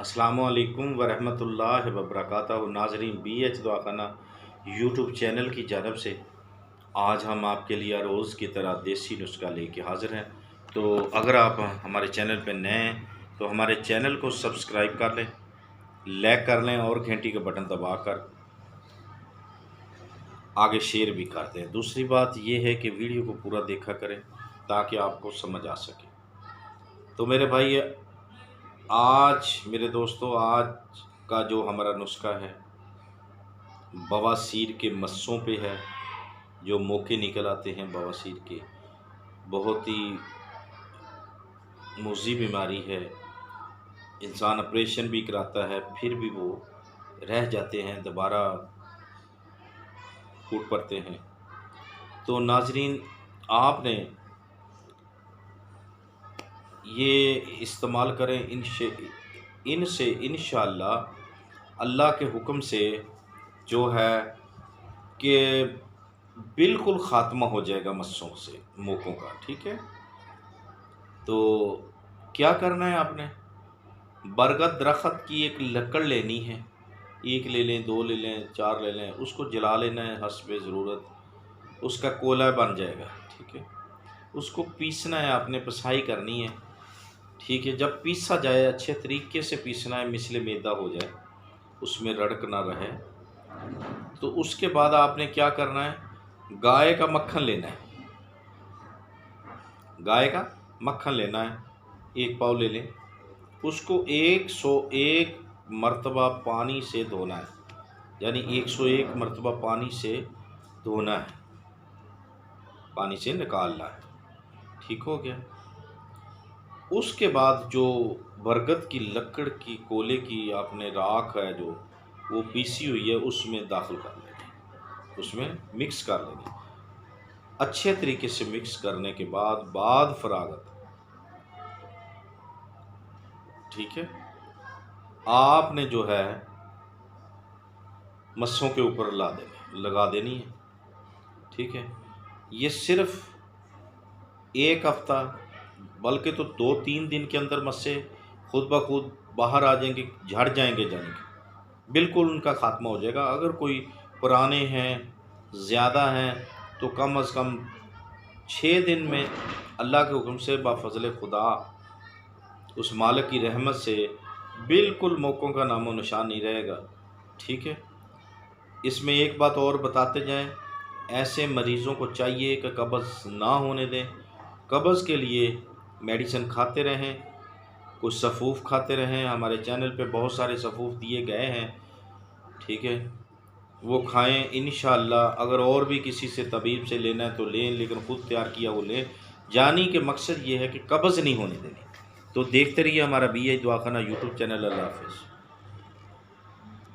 अस्सलामु अलैकुम वरहमतुल्लाहि वबरकातुहू। नाज़रीन, BH दवाखाना यूट्यूब चैनल की जानब से आज हम आपके लिए रोज़ की तरह देसी नुस्खा लेके हाज़िर हैं। तो अगर आप हमारे चैनल पर नए हैं तो हमारे चैनल को सब्सक्राइब कर लें, लाइक कर लें और घंटी का बटन दबाकर आगे शेयर भी कर दें। दूसरी बात यह है कि वीडियो को पूरा देखा करें ताकि आपको समझ आ सके। तो मेरे भाई, मेरे दोस्तों, आज का जो हमारा नुस्खा है बवासीर के मस्सों पे है। जो मोके निकल आते हैं बवासीर के, बहुत ही मुज़ी बीमारी है। इंसान ऑपरेशन भी कराता है फिर भी वो रह जाते हैं, दोबारा फूट पड़ते हैं। तो नाजरीन, आपने ये इस्तेमाल करें, इनसे इंशाअल्लाह अल्लाह के हुक्म से जो है कि बिल्कुल ख़ात्मा हो जाएगा मस्सों से, मोकों का। ठीक है, तो क्या करना है आपने, बरगद दरख्त की एक लकड़ लेनी है। एक ले लें, दो ले लें, चार ले लें, उसको जला लेना है हस्बे ज़रूरत। उसका कोला बन जाएगा। ठीक है, उसको पीसना है आपने, पिसाई करनी है। ठीक है, जब पीसा जाए अच्छे तरीके से पीसना है, मिसल मैदा हो जाए, उसमें रड़क ना रहे। तो उसके बाद आपने क्या करना है, गाय का मक्खन लेना है। गाय का मक्खन लेना है, 1 पाव ले लें। उसको 101 मरतबा पानी से धोना है, यानी 101 मरतबा पानी से धोना है, पानी से निकालना है। ठीक हो गया। उसके बाद जो बरगद की लकड़ की कोले की आपने राख है जो वो पीसी हुई है, उसमें दाखिल कर लेंगे, उसमें मिक्स कर लेंगे। अच्छे तरीके से मिक्स करने के बाद फरागत, ठीक है, आपने जो है मस्सों के ऊपर लगा देनी है। ठीक है, ये सिर्फ 1 हफ्ता बल्कि तो 2-3 दिन के अंदर मस्से खुद ब खुद बाहर आ जाएंगे, झड़ जाएंगे, जाने के बिल्कुल उनका ख़ात्मा हो जाएगा। अगर कोई पुराने हैं, ज़्यादा हैं, तो कम अज़ कम 6 दिन में अल्लाह के हुक्म से बाफ़ज़ल खुदा, उस मालिक की रहमत से बिल्कुल मोकों का नामो निशान नहीं रहेगा। ठीक है, इसमें एक बात और बताते जाएं, ऐसे मरीज़ों को चाहिए कि कब्ज़ ना होने दें। कब्ज़ के लिए मेडिसिन खाते रहें, कुछ सफ़ूफ़ खाते रहें। हमारे चैनल पे बहुत सारे सफ़ूफ़ दिए गए हैं। ठीक है, वो खाएं इंशाअल्लाह। अगर और भी किसी से तबीब से लेना है तो लें, लेकिन ख़ुद तैयार किया वो लें। जानी के मकसद ये है कि कब्ज़ नहीं होने देनी। तो देखते रहिए हमारा BH दवाखाना यूट्यूब चैनल। अल्लाह हाफ़िज़।